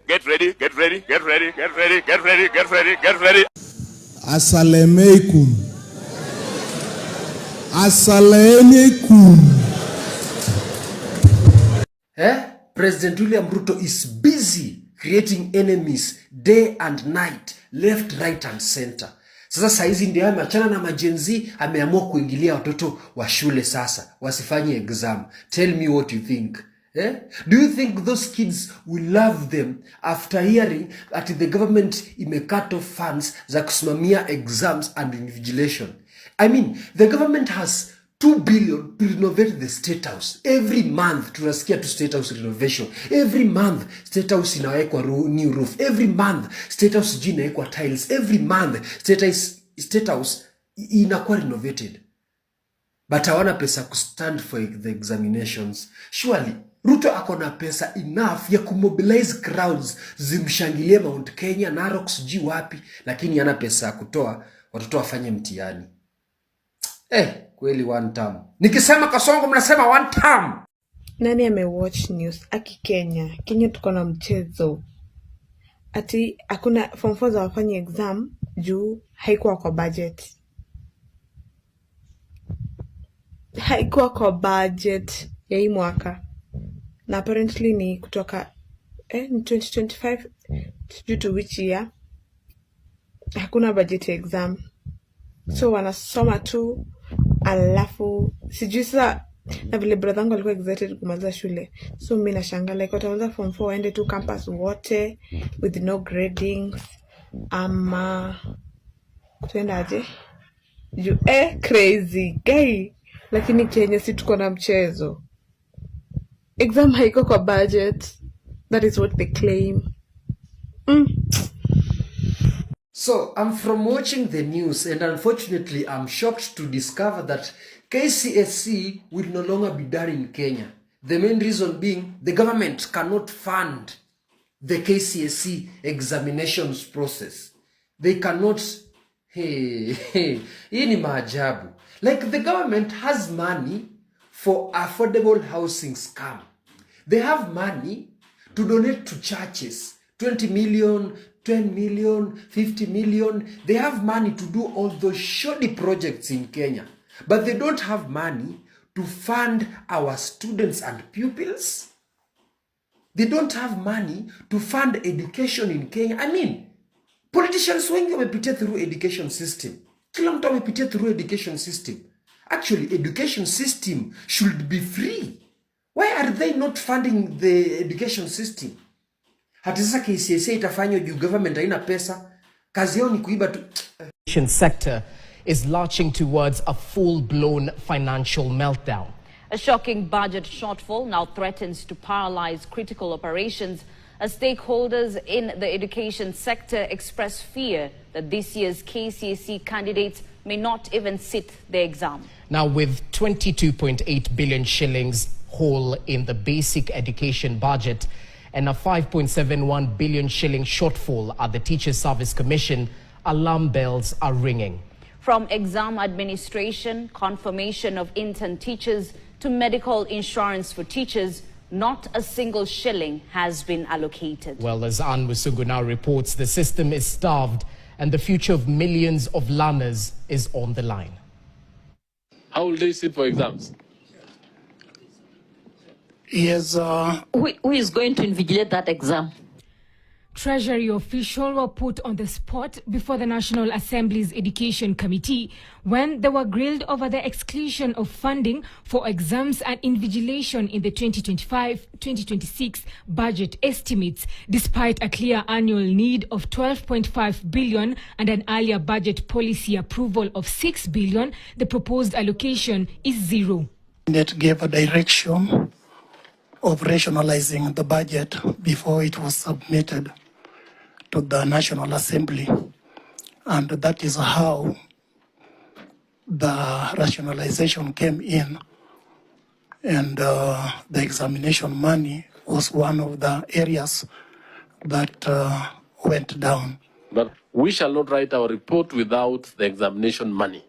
Get ready, get ready, get ready, get ready, get ready, get ready, get ready. Assalamualaikum. Assalamualaikum. President William Ruto is busy creating enemies day and night, left, right and center. Sasa saizi ndio ameachana na majenzi, ameamua kuingilia watoto wa shule sasa wasifanye exam. Tell me what you think. Do you think those kids will love them after hearing that the government cut off funds za kusimamia exams and invigilation? I mean, the government has 2 billion to renovate the Statehouse. Every month tunasikia to Statehouse renovation. Every month Statehouse inawekwa new roof. Every month Statehouse inawekwa tiles. Every month Statehouse inakuwa renovated. But hawana pesa kustand for the examinations. Surely Ruto akona pesa enough ya kumobilize crowds zimshangilie Mount Kenya, Narok, sijui wapi, lakini hana pesa kutoa watoto wafanye mtihani. Kweli WANTAM. Nikisema Kasongo mnasema WANTAM. Nani amewatch news? Aki Kenya. Kenya tuko na mchezo. Ati hakuna form 4 za wafanye exam juu haikuwa kwa budget. Haikuwa kwa budget ya hii mwaka. Na apparently ni kutoka 2025 due to which year hakuna budget exam. So wanasoma tu alafu sijui sasa, na vile brother wangu alikuwa excited kumaliza shule. So mimi nashangaa like wataanza form 4 waende tu campus wote with no grading ama tuenda aje? Crazy guy. Lakini Kenya si tuko na mchezo. Exam haiko kwa budget. That is what they claim. So, I'm from watching the news and unfortunately I'm shocked to discover that KCSE will no longer be done in Kenya. The main reason being the government cannot fund the KCSE examinations process. They cannot. Hii ni maajabu. Like the government has money for affordable housing scam. They have money to donate to churches. 20 million, 10 million, 50 million. They have money to do all those shoddy projects in Kenya. But they don't have money to fund our students and pupils. They don't have money to fund education in Kenya. I mean, politicians wengi wamepitia through education system. Kila mtu amepitia through education system. Actually, education system should be free. Why are they not funding the education system? Hata sasa KCSE itafanywa juu government haina pesa. Kazi yao ni kuiba tu. The sector is lurching towards a full-blown financial meltdown. A shocking budget shortfall now threatens to paralyze critical operations as stakeholders in the education sector express fear that this year's KCSE candidates may not even sit the exam. Now, with 22.8 billion shillings hole in the basic education budget and a 5.71 billion shilling shortfall at the Teachers Service Commission, alarm bells are ringing. From exam administration, confirmation of intern teachers, to medical insurance for teachers, not a single shilling has been allocated. Well, as Anne Musungu now reports, the system is starved and the future of millions of learners is on the line. How will they sit for exams? Yes. Who is going to invigilate that exam? Treasury officials were put on the spot before the National Assembly's Education Committee when they were grilled over the exclusion of funding for exams and invigilation in the 2025-2026 budget estimates, despite a clear annual need of 12.5 billion and an earlier budget policy approval of 6 billion. The proposed allocation is zero. It gave a direction of rationalizing the budget before it was submitted to the National Assembly, and that is how the rationalization came in, and the examination money was one of the areas that went down. But we shall not write our report without the examination money.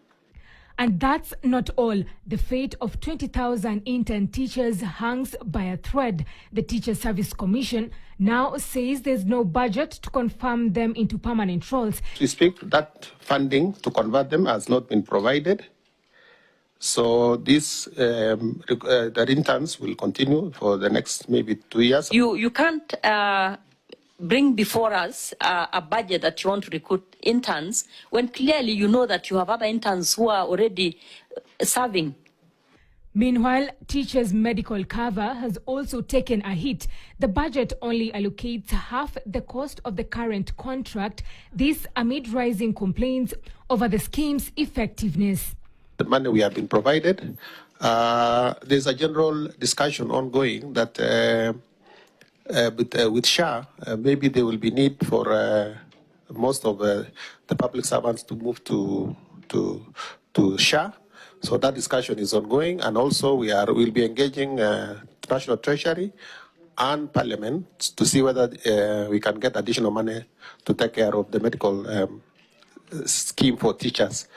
And that's not all. The fate of 20,000 intern teachers hangs by a thread. The Teacher Service Commission now says there's no budget to confirm them into permanent roles. We speak that funding to convert them has not been provided. So this, the interns will continue for the next maybe 2 years. You can't bring before us a budget that you want to recruit interns when clearly you know that you have other interns who are already serving. Meanwhile, teachers' medical cover has also taken a hit. The budget only allocates half the cost of the current contract, this amid rising complaints over the scheme's effectiveness. The money we have been provided, there's a general discussion ongoing that with SHA, maybe there will be need for most of the public servants to move to SHA. So that discussion is ongoing, and also we'll be engaging National Treasury and Parliament to see whether we can get additional money to take care of the medical scheme for teachers.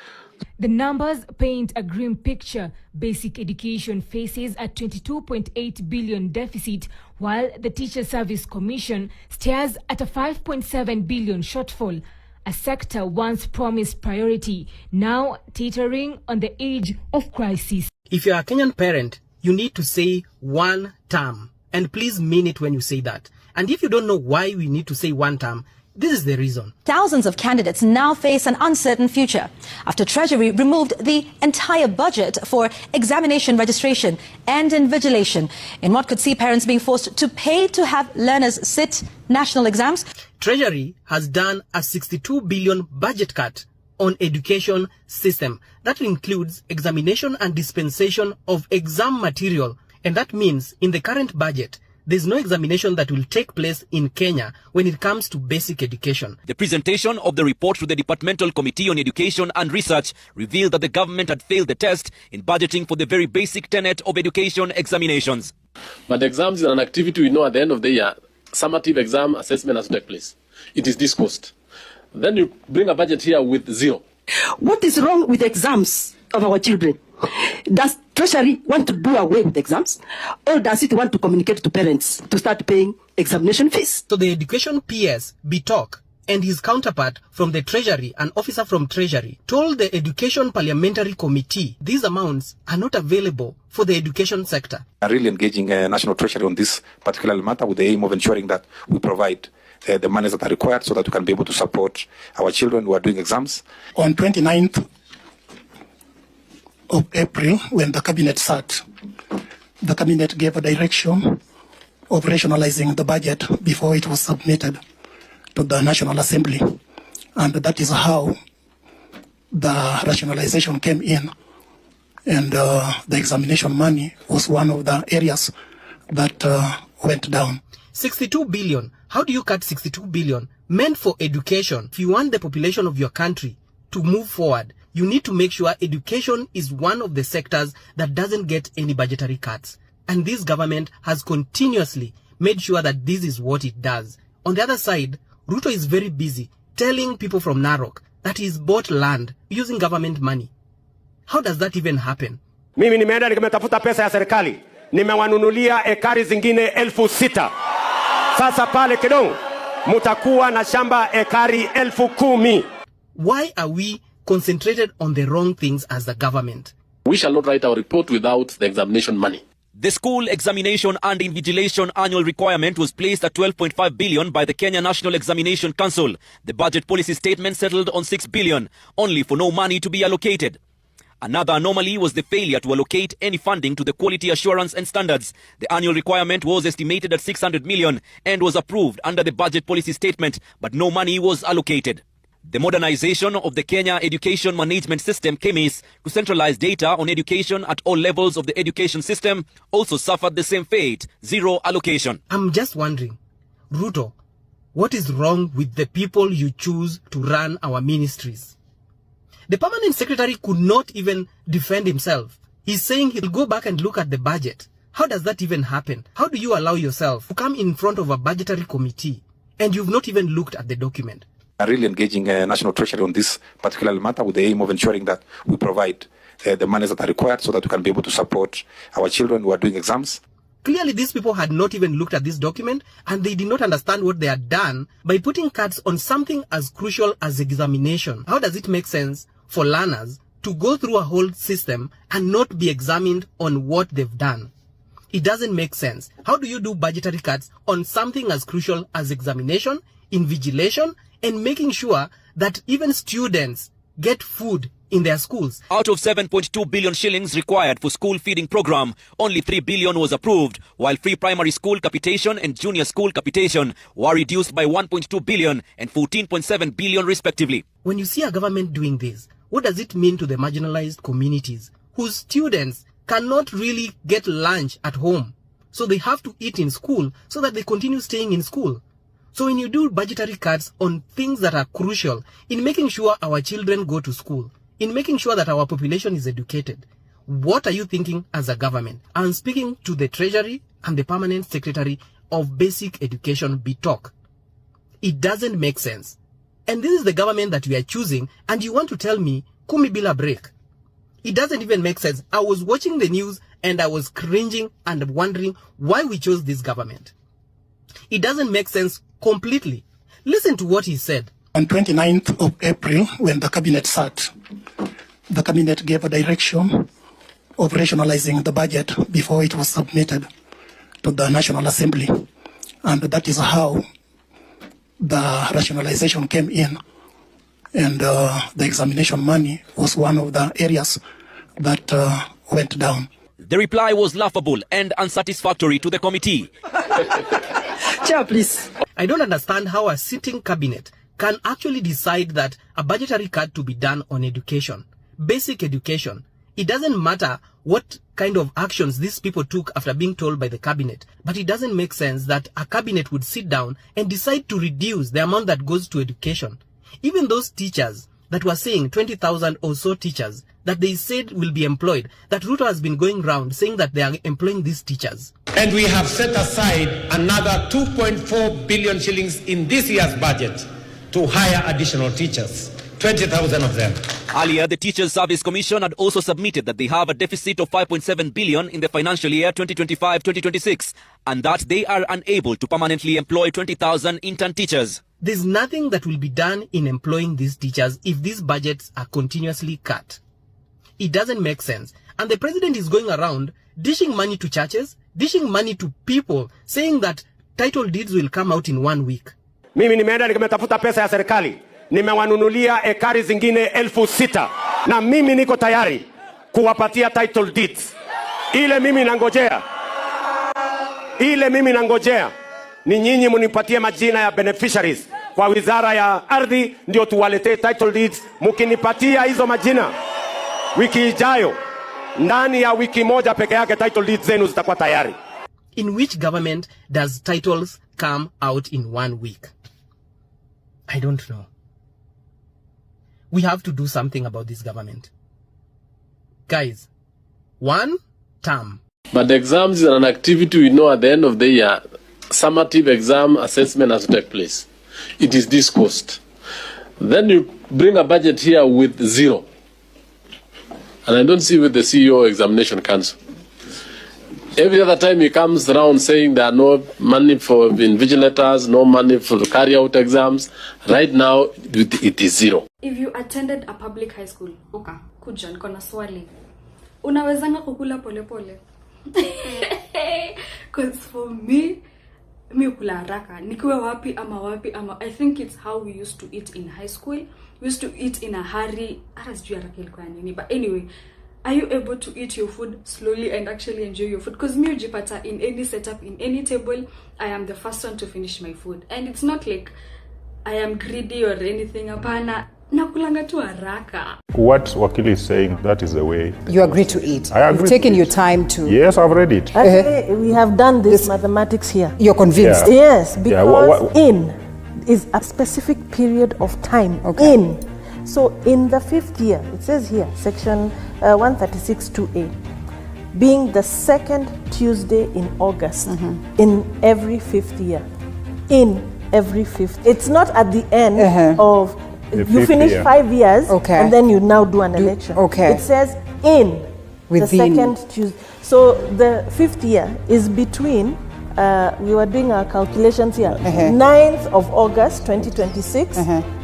The numbers paint a grim picture. Basic education faces a 22.8 billion deficit, while the Teacher Service Commission stares at a 5.7 billion shortfall. A sector once promised priority, now teetering on the edge of crisis. If you're a Kenyan parent, you need to say WANTAM, and please mean it when you say that. And if you don't know why we need to say WANTAM, this is the reason. Thousands of candidates now face an uncertain future after Treasury removed the entire budget for examination registration and invigilation in what could see parents being forced to pay to have learners sit national exams. Treasury has done a 62 billion budget cut on education system. That includes examination and dispensation of exam material. And that means in the current budget, there's no examination that will take place in Kenya when it comes to basic education. The presentation of the report to the Departmental Committee on Education and Research revealed that the government had failed the test in budgeting for the very basic tenet of education examinations. But exams is an activity we know at the end of the year, summative exam assessment has to take place. It is discussed. Then you bring a budget here with zero. What is wrong with exams of our children? Does Treasury want to do away with exams, or does it want to communicate to parents to start paying examination fees? So the Education PS, Bitok, and his counterpart from the Treasury, an officer from Treasury, told the Education Parliamentary Committee these amounts are not available for the education sector. I'm really engaging National Treasury on this particular matter with the aim of ensuring that we provide the monies that are required so that we can be able to support our children who are doing exams. On 29th of April, when the cabinet sat, the cabinet gave a direction of rationalizing the budget before it was submitted to the National Assembly. And that is how the rationalization came in. And the examination money was one of the areas that went down. 62 billion. How do you cut 62 billion meant for education? If you want the population of your country to move forward, you need to make sure education is one of the sectors that doesn't get any budgetary cuts. And this government has continuously made sure that this is what it does. On the other side, Ruto is very busy telling people from Narok that he's bought land using government money. How does that even happen? Mimi nimeenda nimetafuta pesa ya serikali. Nimewanunulia ekari zingine 6,000. Sasa pale Kidong, mutakuwa na shamba ekari 10,000. Why are we concentrated on the wrong things as the government? We shall not write our report without the examination money. The school examination and invigilation annual requirement was placed at 12.5 billion by the Kenya National Examination Council. The budget policy statement settled on 6 billion, only for no money to be allocated. Another anomaly was the failure to allocate any funding to the quality assurance and standards. The annual requirement was estimated at 600 million and was approved under the budget policy statement, but no money was allocated. The modernization of the Kenya Education Management System, KEMIS, to centralize data on education at all levels of the education system also suffered the same fate, zero allocation. I'm just wondering, Ruto, what is wrong with the people you choose to run our ministries? The permanent secretary could not even defend himself. He's saying he'll go back and look at the budget. How does that even happen? How do you allow yourself to come in front of a budgetary committee and you've not even looked at the document? I'm really engaging National Treasury on this particular matter with the aim of ensuring that we provide the monies that are required so that we can be able to support our children who are doing exams. Clearly, these people had not even looked at this document, and they did not understand what they had done by putting cuts on something as crucial as examination. How does it make sense for learners to go through a whole system and not be examined on what they've done? It doesn't make sense. How do you do budgetary cuts on something as crucial as examination, invigilation, and making sure that even students get food in their schools? Out of 7.2 billion shillings required for school feeding program, only 3 billion was approved, while free primary school capitation and junior school capitation were reduced by 1.2 billion and 14.7 billion respectively. When you see a government doing this, what does it mean to the marginalized communities whose students cannot really get lunch at home? So they have to eat in school so that they continue staying in school. So when you do budgetary cuts on things that are crucial in making sure our children go to school, in making sure that our population is educated, what are you thinking as a government? I'm speaking to the Treasury and the Permanent Secretary of Basic Education, BTOC. It doesn't make sense. And this is the government that we are choosing, and you want to tell me, kumi bila break. It doesn't even make sense. I was watching the news and I was cringing and wondering why we chose this government. It doesn't make sense completely. Listen to what he said. On 29th of April, when the cabinet sat, the cabinet gave a direction of rationalizing the budget before it was submitted to the National Assembly. And that is how the rationalization came in. And the examination money was one of the areas that went down. The reply was laughable and unsatisfactory to the committee. Chair, please. I don't understand how a sitting cabinet can actually decide that a budgetary cut to be done on education, basic education. It doesn't matter what kind of actions these people took after being told by the cabinet, but it doesn't make sense that a cabinet would sit down and decide to reduce the amount that goes to education. Even those teachers that were saying 20,000 or so teachers that they said will be employed, that Ruto has been going around saying that they are employing these teachers. And we have set aside another 2.4 billion shillings in this year's budget to hire additional teachers, 20,000 of them. Earlier, the Teachers Service Commission had also submitted that they have a deficit of 5.7 billion in the financial year 2025-2026, and that they are unable to permanently employ 20,000 intern teachers. There's nothing that will be done in employing these teachers if these budgets are continuously cut. It doesn't make sense. And the president is going around dishing money to churches, dishing money to people, saying that title deeds will come out in 1 week. Mimi nimeenda nimetafuta pesa ya serikali, nimewanunulia ekari zingine 6,000 na mimi niko tayari kuwapatia title deeds. Ile mimi nangojea ni nyinyi munipatie majina ya beneficiaries kwa wizara ya ardhi, ndio tuwaletee title deeds. Mukinipatia hizo majina wiki ijayo, ndani ya wiki moja peke yake title deeds zenu zitakuwa tayari. In which government does titles come out in 1 week? I don't know. We have to do something about this government. Guys, one term. But the exams is an activity we know at the end of the year. Summative exam assessment has to take place. It is discussed. Then you bring a budget here with zero. And I don't see with the CEO Examination Council. Every other time he comes around saying there are no money for invigilators, no money for the carry out exams. Right now, it is zero. If you attended a public high school, kuja niko na swali. Unawezanga kukula pole pole? Because for me ukula haraka. Nikiwa wapi ama I think it's how we used to eat in high school. We used to eat in a hurry. But anyway, are you able to eat your food slowly and actually enjoy your food? Because me ujipata in any setup, in any table, I am the first one to finish my food. And it's not like I am greedy or anything. Apana, nakulanga tu haraka. What Wakili is saying, that is the way. You agree to eat? I agree. You've taken your time to... Yes, I've read it. Actually, we have done this mathematics here. You're convinced? Yeah. Yes, because in is a specific period of time. Okay. In. So in the 5th year, it says here, section 136(2)(a), being the second Tuesday in August in every 5th year. In every 5th. It's not at the end of... You finish 5 years and then you now do an election. Okay. It says in Within. the second Tuesday. So the 5th year is between, we were doing our calculations here, 9th of August 2026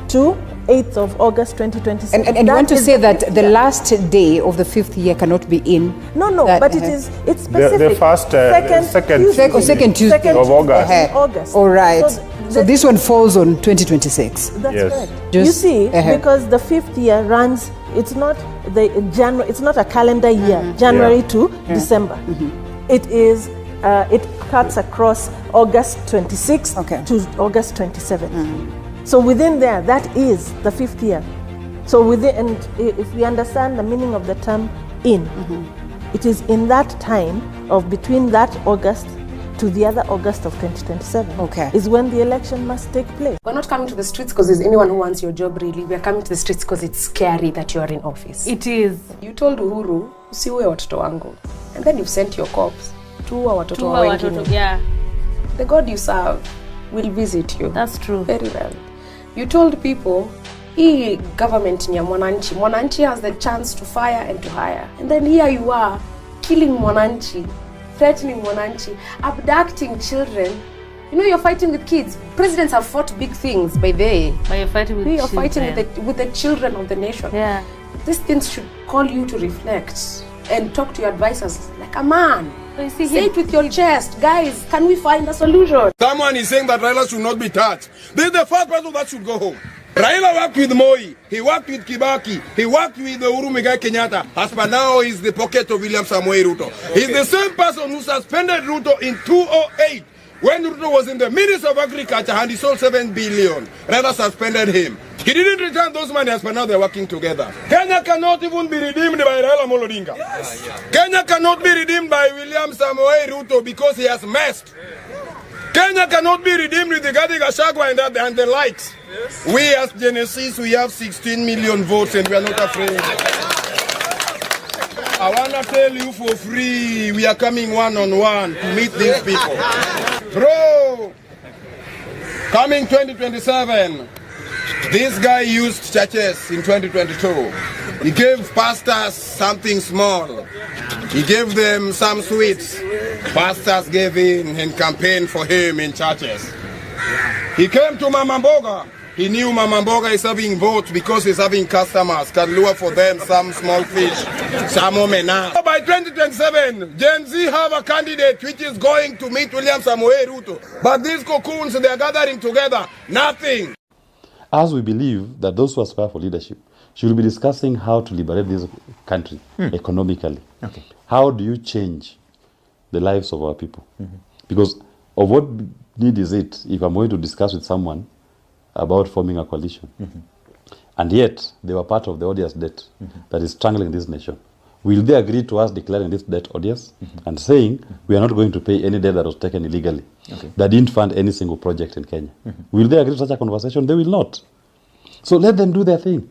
to 8th of August 2026. And you want to say that the last day of the 5th year cannot be in? No, but it's specific. The first, second Tuesday of August. August. All right. So this one falls on 2026. That's Yes. correct. You see, because the 5th year runs, it's not the January. It's not a calendar year, January to December. It is. It cuts across August 26 to August 27. So within there, that is the 5th year. So within, and if we understand the meaning of the term "in," it is in that time of between that August to the other August of 2027. Is when the election must take place. We're not coming to the streets because there's anyone who wants your job, really. We're coming to the streets because it's scary that you are in office. It is. You told Uhuru, usiue watoto wangu. And then you've sent your cops to watoto wa wengine. Yeah. The God you serve will visit you. That's true. Very well. You told people, hii government ni ya mwananchi. Mwananchi has the chance to fire and to hire. And then here you are, killing mwananchi, threatening mwananchi, abducting children. You know, you're fighting with kids. Presidents have fought big things by the way. But you're fighting with children. You're fighting with the children of the nation. Yeah. These things should call you to reflect and talk to your advisors like a man. So say it with your chest. Guys, can we find a solution? Someone is saying that Raila should not be touched. This is the first person that should go home. Raila worked with Moi, he worked with Kibaki, he worked with Uhuru Muigai Kenyatta. As per now, he's the pocket of William Samoei Ruto. He's the same person who suspended Ruto in 2008 when Ruto was in the Ministry of Agriculture and he sold 7 billion. Raila suspended him. He didn't return those money. As per now, they're working together. Kenya cannot even be redeemed by Raila Amolo Odinga. Kenya cannot be redeemed by William Samoei Ruto because he has messed. Kenya cannot be redeemed with the Rigathi Gachagua and the likes. We as Genesis, we have 16 million votes and we are not afraid. I want to tell you for free, we are coming one-on-one to meet these people. Bro, coming 2027, this guy used churches in 2022. He gave pastors something small. He gave them some sweets. Pastors gave in and campaigned for him in churches. He came to Mama Mboga. He knew Mama Mboga is having votes because he's having customers. Can lure for them some small fish, some omena. By 2027, Gen Z have a candidate which is going to meet William Samoei Ruto. But these cocoons, they are gathering together. Nothing. As we believe that those who aspire for leadership should be discussing how to liberate this country economically. How do you change the lives of our people? Because of what need is it if I'm going to discuss with someone about forming a coalition? And yet, they were part of the odious debt that is strangling this nation. Will they agree to us declaring this debt odious and saying we are not going to pay any debt that was taken illegally, that didn't fund any single project in Kenya? Will they agree to such a conversation? They will not. So let them do their thing.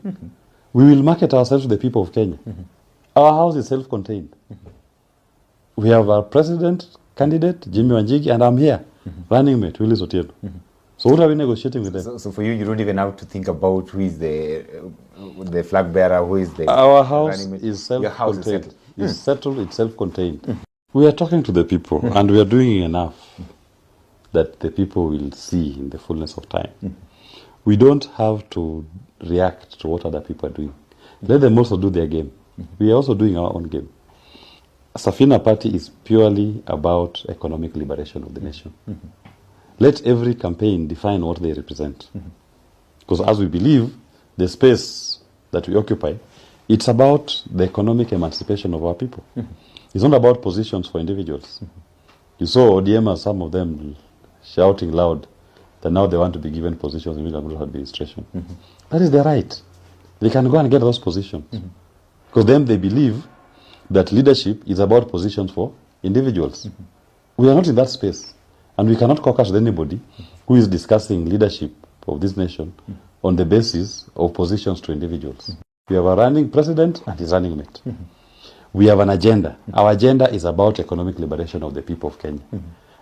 We will market ourselves to the people of Kenya. Our house is self-contained. We have our president candidate, Jimmy Wanjigi, and I'm here, running mate, Willis Otieno. So what are we negotiating with them? So for you, you don't even have to think about who is the flag bearer, who is the... Our house is self-contained. It's settled, it's self-contained. We are talking to the people, and we are doing enough that the people will see in the fullness of time. We don't have to react to what other people are doing. Let them also do their game. We are also doing our own game. Safina Party is purely about economic liberation of the nation. Let every campaign define what they represent. Because as we believe, the space that we occupy, it's about the economic emancipation of our people. It's not about positions for individuals. You saw ODM and some of them shouting loud that now they want to be given positions in William Ruto administration. That is their right. They can go and get those positions. Because then they believe that leadership is about positions for individuals. We are not in that space. And we cannot caucus with anybody who is discussing leadership of this nation on the basis of positions to individuals. We have a running president and his running mate. We have an agenda. Our agenda is about economic liberation of the people of Kenya.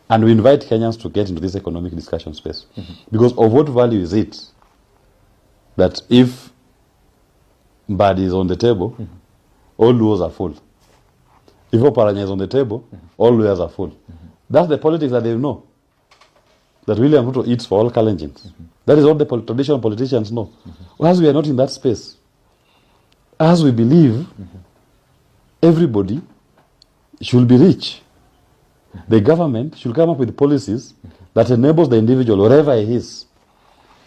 And we invite Kenyans to get into this economic discussion space. Because of what value is it that if Mbadi is on the table all lawyers are full. If Oparanya is on the table, all lawyers are full. That's the politics that they know. That William Ruto eats for all Kalenjins. That is what the traditional politicians know. As we are not in that space, as we believe everybody should be rich, the government should come up with policies that enables the individual, wherever he is,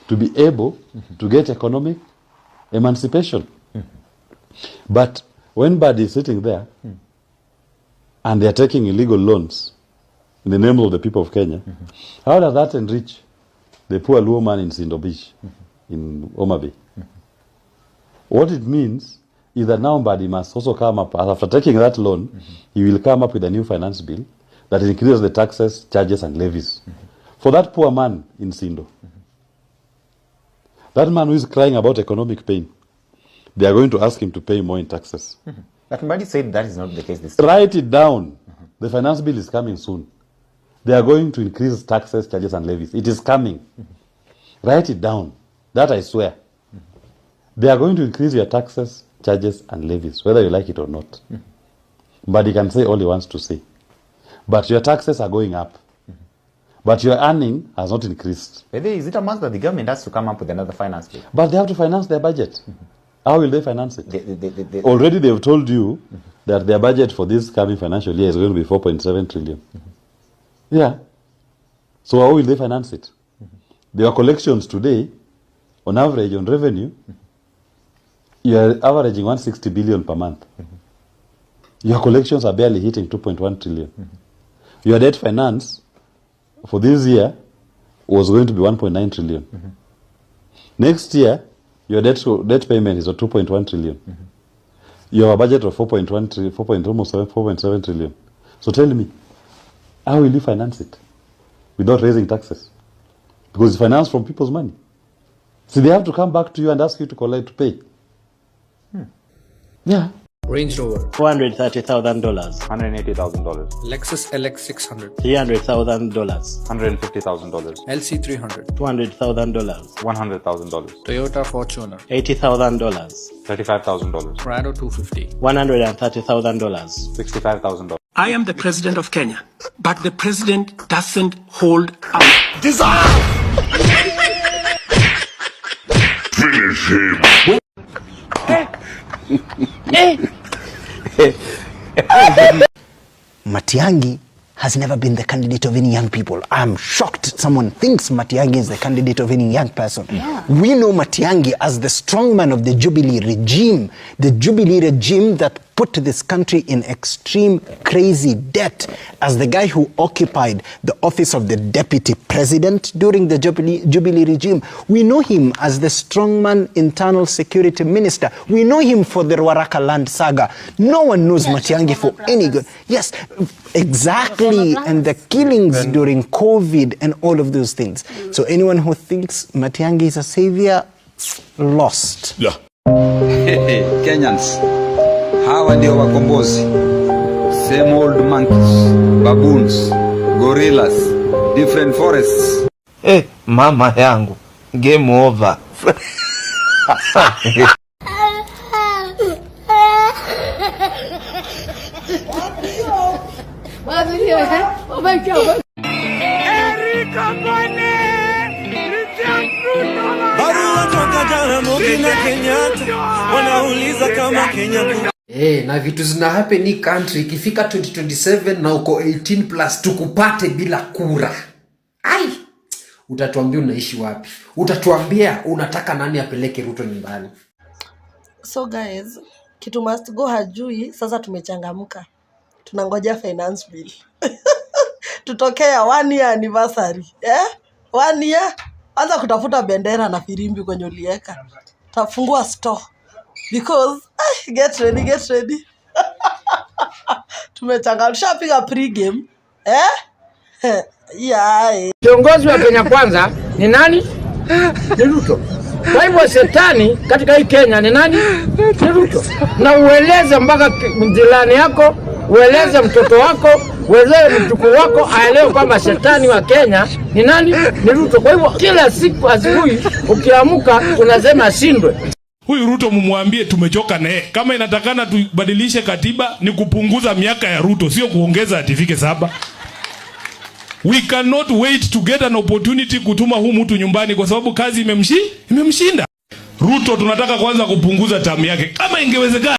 to be able to get economic emancipation. But when Badi is sitting there and they are taking illegal loans in the name of the people of Kenya, how does that enrich the poor Luo man in Sindo Beach, in Omabay? What it means is that now Badi must also come up, after taking that loan, he will come up with a new finance bill that increases the taxes, charges, and levies. For that poor man in Sindo, that man who is crying about economic pain, they are going to ask him to pay more in taxes. But Mbadi said that is not the case this time. Write it down. The finance bill is coming soon. They are going to increase taxes, charges, and levies. It is coming. Write it down. That I swear. They are going to increase your taxes, charges, and levies, whether you like it or not. But he can say all he wants to say. But your taxes are going up. But your earning has not increased. Is it a must that the government has to come up with another finance bill? But they have to finance their budget. How will they finance it? Already they've told you that their budget for this coming financial year is going to be 4.7 trillion. Yeah. So how will they finance it? Their collections today, on average, on revenue, you are averaging 160 billion per month. Your collections are barely hitting 2.1 trillion. Your debt finance for this year was going to be 1.9 trillion. Next year, your debt payment is at 2.1 trillion. You have a budget of 4.7 trillion. So tell me, how will you finance it without raising taxes? Because it's financed from people's money. So they have to come back to you and ask you to collect, to pay. Yeah. Range Rover, $430,000. $180,000. Lexus LX 600, $300,000. $150,000. LC 300, $200,000. $100,000. Toyota Fortuner, $80,000. $35,000. Prado 250, $130,000. $65,000. I am the president of Kenya, but the president doesn't hold up. Finish him. Matiang'i has never been the candidate of any young people. I'm shocked someone thinks Matiang'i is the candidate of any young person. Yeah. We know Matiang'i as the strongman of the Jubilee regime that put this country in extreme crazy debt, as the guy who occupied the office of the deputy president during the Jubilee regime. We know him as the strongman internal security minister. We know him for the Ruaraka land saga. No one knows Matiang'i for any good. Yes, exactly. And the killings during COVID and all of those things. So anyone who thinks Matiang'i is a savior, lost. Yeah. Kenyans, hawa ndio wakombozi. Same old monkeys, baboons, gorillas, different forests. Mama yangu, game over. wanauliza kama Kenya. Na vitu zina happen ni country ikifika 2027 na uko 18 plus tukupate bila kura. Ai, utatuambia unaishi wapi? Utatuambia unataka nani apeleke Ruto nyumbani? So guys, kitu must go hajui, sasa tumechangamka. Tunangoja finance bill. Tutokea 1 year anniversary. 1 year. Anza kutafuta bendera na firimbi kwenye ulieka. Tafungua store. Because, get ready. Tumechangamka. Tushapiga pre-game. Kiongozi wa Kenya Kwanza ni nani? Ni Ruto. Kwa hivyo shetani katika hii Kenya ni nani? Ni Ruto. Na ueleze mpaka mjilani yako, ueleze mtoto wako, ueleze mjukuu wako aelewe kwamba shetani wa Kenya ni nani? Ni Ruto. Kwa hivyo kila siku asubuhi ukiamka unasema shindwe. Huyu Ruto mumwambie tumechoka naye. Kama inatakana tubadilishe katiba ni kupunguza miaka ya Ruto, sio kuongeza atifike 7. We cannot wait to get an opportunity kutuma huyu mtu nyumbani kwa sababu kazi imemshinda. Ruto tunataka kwanza kupunguza tamu yake. Kama ingewezekana